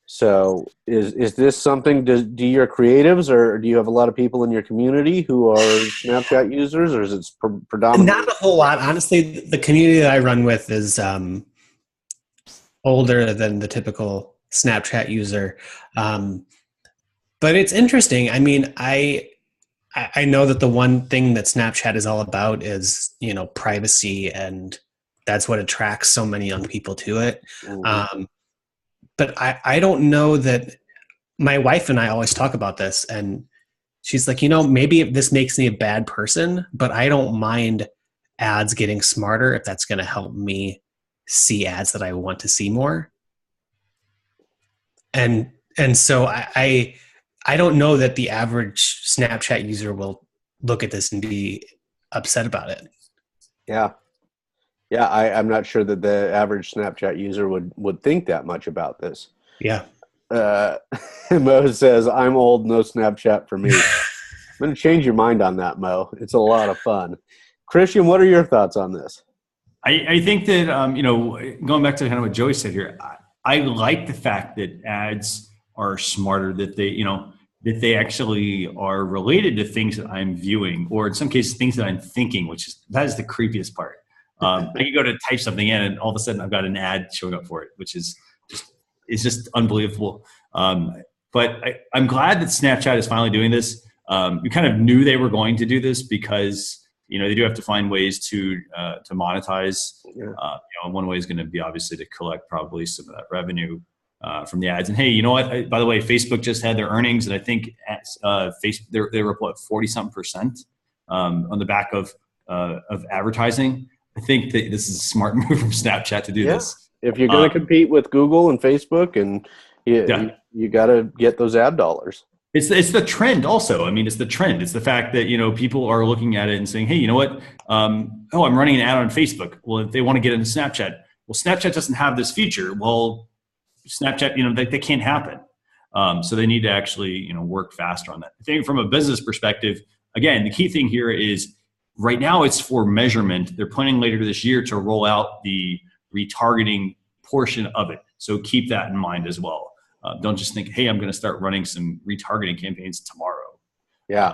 So is this something? Do your creatives, or do you have a lot of people in your community who are Snapchat users, or is it predominantly? Not a whole lot, honestly. The community that I run with is older than the typical Snapchat user, but it's interesting. I mean, I know that the one thing that Snapchat is all about is, privacy, and that's what attracts so many young people to it. Mm-hmm. But I don't know that. My wife and I always talk about this, and she's like, maybe this makes me a bad person, but I don't mind ads getting smarter if that's going to help me see ads that I want to see more. And so I don't know that the average Snapchat user will look at this and be upset about it. Yeah. I'm not sure that the average Snapchat user would think that much about this. Yeah. Mo says, I'm old, no Snapchat for me. I'm going to change your mind on that, Mo. It's a lot of fun. Christian, what are your thoughts on this? I think that, going back to kind of what Joey said here, I like the fact that ads are smarter, that they actually are related to things that I'm viewing, or in some cases, things that I'm thinking, that is the creepiest part. I can go to type something in, and all of a sudden I've got an ad showing up for it, which is just unbelievable. But I'm glad that Snapchat is finally doing this. We kind of knew they were going to do this because they do have to find ways to monetize. Yeah. One way is going to be obviously to collect probably some of that revenue from the ads. And hey, you know what? By the way, Facebook just had their earnings, and I think Facebook they were up 40-something% on the back of advertising. I think that this is a smart move from Snapchat to do this. If you're going to compete with Google and Facebook, and you got to get those ad dollars. It's the trend also. I mean, it's the trend. It's the fact that, people are looking at it and saying, hey, you know what? I'm running an ad on Facebook. Well, if they want to get into Snapchat, well, Snapchat doesn't have this feature. Well, Snapchat, that can't happen. So they need to actually, work faster on that. I think from a business perspective, again, the key thing here is right now it's for measurement. They're planning later this year to roll out the retargeting portion of it. So keep that in mind as well. Don't just think, hey, I'm going to start running some retargeting campaigns tomorrow. Yeah.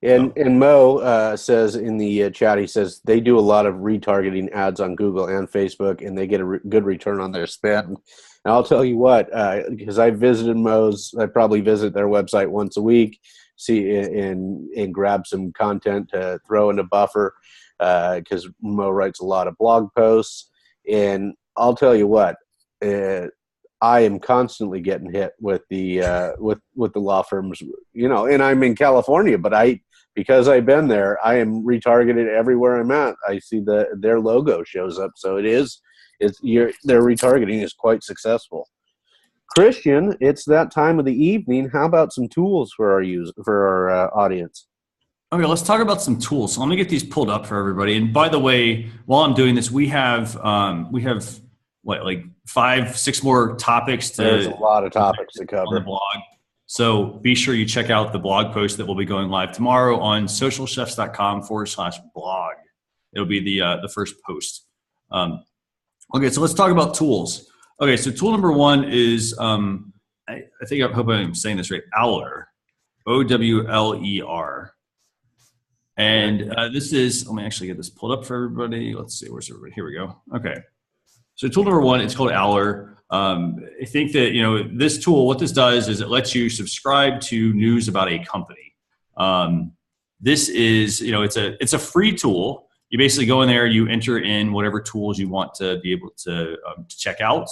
And Mo says in the chat, he says they do a lot of retargeting ads on Google and Facebook, and they get a good return on their spend. And I'll tell you what, because I visited Mo's, I probably visit their website once a week, see and grab some content to throw in a buffer, because Mo writes a lot of blog posts. And I'll tell you what, I am constantly getting hit with the with the law firms, and I'm in California, but because I've been there, I am retargeted everywhere I'm at. I see their logo shows up, so their retargeting is quite successful. Christian, it's that time of the evening. How about some tools for our audience? Okay, let's talk about some tools. So let me get these pulled up for everybody. And by the way, while I'm doing this, we have what, like 5-6 more topics There's a lot of topics to cover on the blog. So be sure you check out the blog post that will be going live tomorrow on socialchefs.com/blog. It'll be the first post. Okay, so let's talk about tools. Okay, so tool number one is, I hope I'm saying this right, Owler, Owler. And this is, let me actually get this pulled up for everybody. Let's see, where's everybody? Here we go. Okay. So tool number one, it's called Owler. I think that, this tool, what this does is it lets you subscribe to news about a company. This is, it's a free tool. you basically go in there, you enter in whatever tools you want to be able to check out.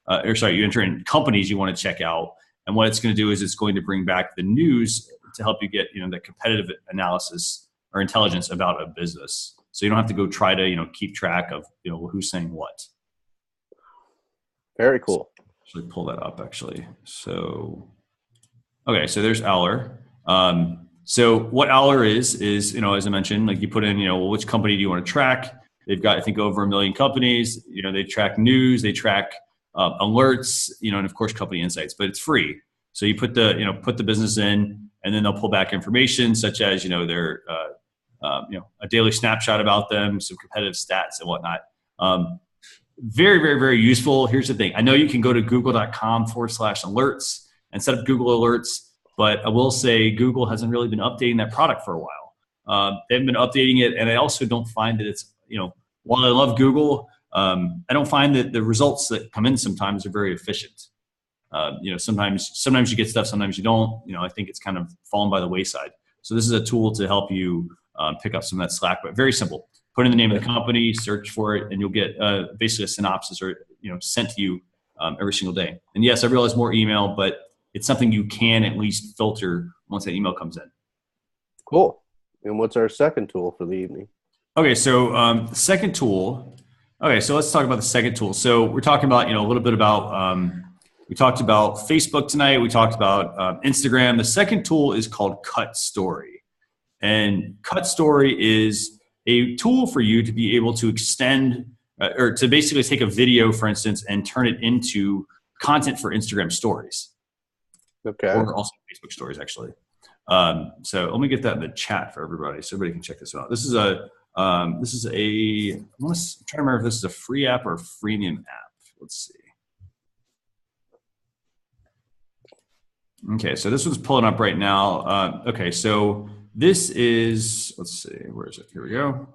You enter in companies you want to check out. And what it's going to do is it's going to bring back the news to help you get, the competitive analysis or intelligence about a business. So you don't have to go try to, keep track of, who's saying what. Very cool. Actually pull that up actually. So, okay. So there's Owler. So what Owler is, as I mentioned, like you put in, which company do you want to track? They've got, I think, over 1 million companies. They track news, they track alerts, and of course, company insights. But it's free. So you put the business in, and then they'll pull back information such as their a daily snapshot about them, some competitive stats and whatnot. Very, very, very useful. Here's the thing. I know you can go to google.com/alerts and set up Google Alerts. But I will say Google hasn't really been updating that product for a while. They haven't been updating it, and I also don't find that it's, while I love Google, I don't find that the results that come in sometimes are very efficient. Sometimes you get stuff, sometimes you don't. I think it's kind of fallen by the wayside. So this is a tool to help you pick up some of that slack, but very simple. Put in the name of the company, search for it, and you'll get basically a synopsis or sent to you every single day. And yes, I realize more email, but it's something you can at least filter once that email comes in. Cool. And what's our second tool for the evening? Okay, so the second tool. Okay, so let's talk about the second tool. So we're talking about, a little bit about, we talked about Facebook tonight. We talked about Instagram. The second tool is called CutStory. And CutStory is a tool for you to be able to extend or to basically take a video, for instance, and turn it into content for Instagram stories. Okay. Or also Facebook stories, actually. So let me get that in the chat for everybody, so everybody can check this out. I'm trying to remember if this is a free app or a freemium app. Let's see. Okay, so this one's pulling up right now. Okay, so this is, let's see, where is it? Here we go.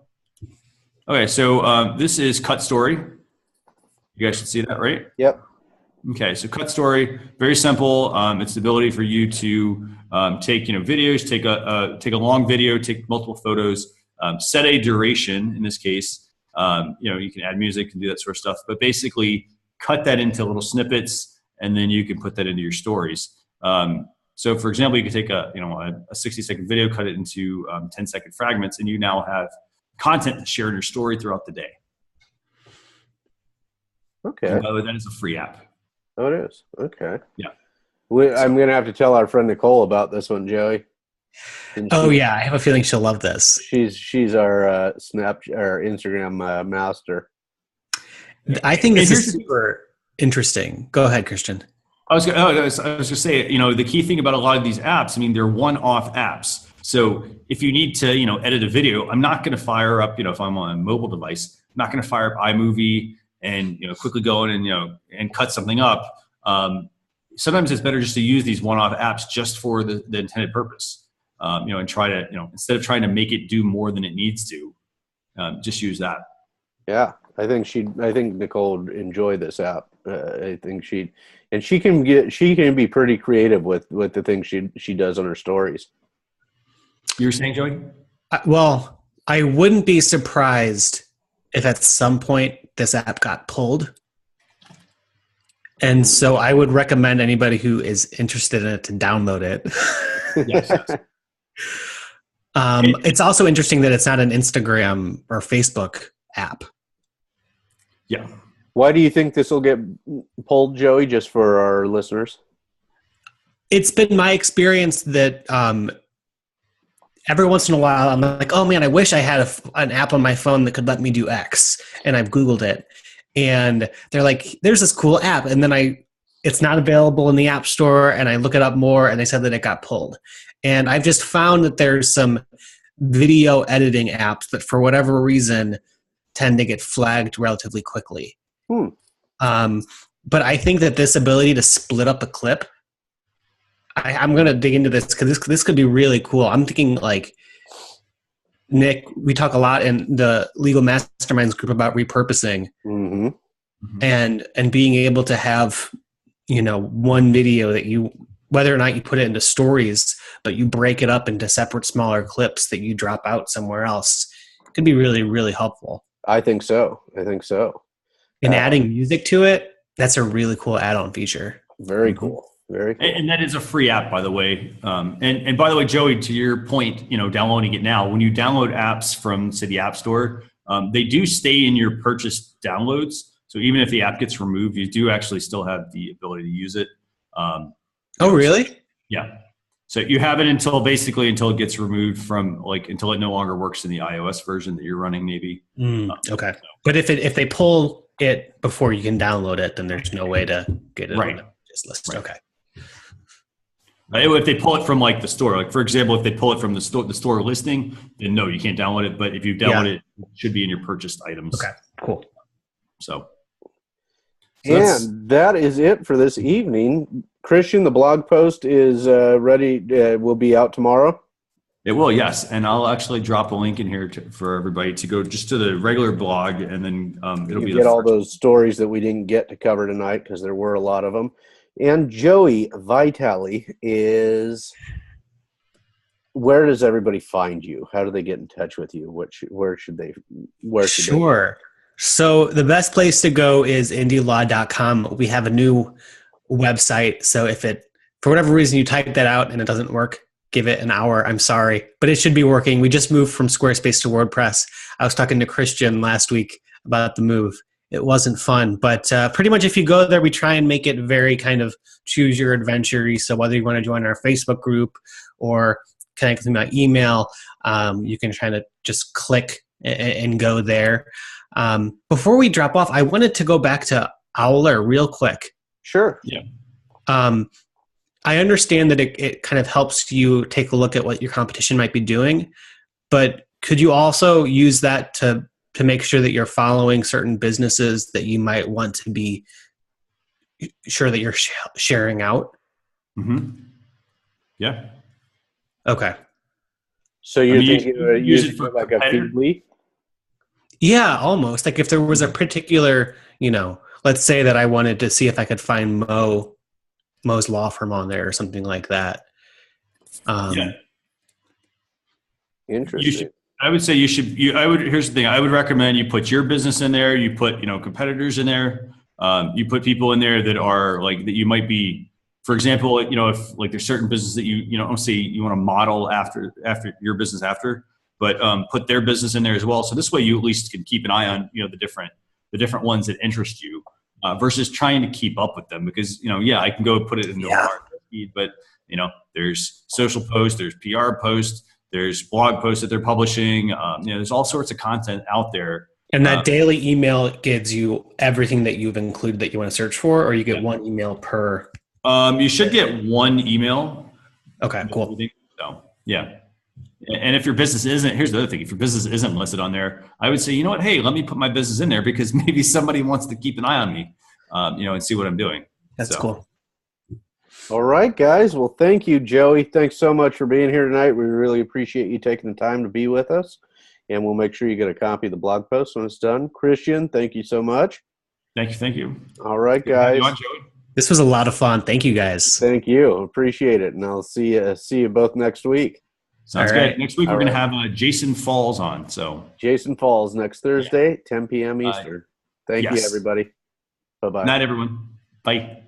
Okay, so this is CutStory. You guys should see that, right? Yep. Okay, so CutStory, very simple. It's the ability for you to take videos, take a long video, take multiple photos, set a duration. In this case, you can add music and do that sort of stuff. But basically, cut that into little snippets, and then you can put that into your stories. So, for example, you could take a 60-second video, cut it into 10-second fragments, and you now have content to share in your story throughout the day. Okay. And by the way, that is a free app. Oh, it is. Okay. Yeah. I'm going to have to tell our friend Nicole about this one, Joey. Yeah, I have a feeling she'll love this. She's our Instagram master. I think this is super interesting. Go ahead, Christian. I was going to say, the key thing about a lot of these apps, they're one-off apps. So if you need to, edit a video, I'm not going to fire up, if I'm on a mobile device, I'm not going to fire up iMovie and quickly go in and cut something up. Sometimes it's better just to use these one-off apps just for the intended purpose. And try to instead of trying to make it do more than it needs to, just use that. Yeah, I think Nicole would enjoy this app. I think she can be pretty creative with the things she does on her stories. You were saying, Joey? Well, I wouldn't be surprised if at some point this app got pulled. And so I would recommend anybody who is interested in it to download it. Yes. It's also interesting that it's not an Instagram or Facebook app. Yeah. Why do you think this will get pulled, Joey, just for our listeners? It's been my experience that every once in a while I'm like, oh man, I wish I had an app on my phone that could let me do X. And I've Googled it. And they're like, there's this cool app. And then it's not available in the App Store. And I look it up more and they said that it got pulled. And I've just found that there's some video editing apps that for whatever reason tend to get flagged relatively quickly. But I think that this ability to split up a clip, I'm going to dig into this because this could be really cool. I'm thinking like, Nick, we talk a lot in the Legal Masterminds group about repurposing and being able to have, one video that you, whether or not you put it into stories, but you break it up into separate smaller clips that you drop out somewhere else. could be really, really helpful. I think so. And adding music to it, that's a really cool add-on feature. Very cool. Very cool. And that is a free app, by the way. And by the way, Joey, to your point, downloading it now, when you download apps from, say, the App Store, they do stay in your purchased downloads. So even if the app gets removed, you do actually still have the ability to use it. Oh, really? Yeah. So you have it until it gets removed from until it no longer works in the iOS version that you're running, maybe. Okay. But if they pull it before you can download it, then there's no way to get it on this list. Right. Okay. If they pull it from the store, for example, if they pull it from the store listing, then no, you can't download it. But if you download it, it should be in your purchased items. Okay. Cool. So and that is it for this evening. Christian, the blog post is ready. Will be out tomorrow. It will, yes. And I'll actually drop a link in here for everybody to go just to the regular blog, and then it'll be get all those stories that we didn't get to cover tonight because there were a lot of them. And Joey Vitale is. Where does everybody find you? How do they get in touch with you? Where should they? Sure. So the best place to go is indielaw.com. We have a new website. So if for whatever reason you type that out and it doesn't work, give it an hour. I'm sorry, but it should be working. We just moved from Squarespace to WordPress. I was talking to Christian last week about the move. It wasn't fun, but pretty much if you go there, we try and make it very kind of choose your adventure. So whether you want to join our Facebook group or connect with me by email, you can try to just click and go there. Before we drop off, I wanted to go back to Owler real quick. Sure. Yeah. I understand that it kind of helps you take a look at what your competition might be doing, but could you also use that to make sure that you're following certain businesses that you might want to be sure that you're sharing out? Mm-hmm. Yeah. Okay. So you're thinking use it for like a Feedly? Yeah, almost. Like if there was a particular, let's say that I wanted to see if I could find Mo's law firm on there or something like that. Interesting. I would say here's the thing. I would recommend you put your business in there. You put, competitors in there. You put people in there that are that you might be, for example, if there's certain business that you don't say you want to model after your business after, but put their business in there as well. So this way you at least can keep an eye on, the different ones that interest you versus trying to keep up with them because, I can go put it into a feed, but there's social posts, there's PR posts, there's blog posts that they're publishing. There's all sorts of content out there. And that daily email gives you everything that you've included that you want to search for, or you get one email per? You should get one email. Okay, cool. So, yeah. And if your business isn't, here's the other thing. If your business isn't listed on there, I would say, you know what? Hey, let me put my business in there because maybe somebody wants to keep an eye on me, and see what I'm doing. That's cool. All right, guys. Well, thank you, Joey. Thanks so much for being here tonight. We really appreciate you taking the time to be with us. And we'll make sure you get a copy of the blog post when it's done. Christian, thank you so much. Thank you. All right, guys. This was a lot of fun. Thank you, guys. Thank you. Appreciate it. And I'll see you both next week. Sounds good. Next week, we're going to have Jason Falls on. So Jason Falls next Thursday, 10 p.m. Eastern. Thank you, everybody. Bye-bye. Night, everyone. Bye.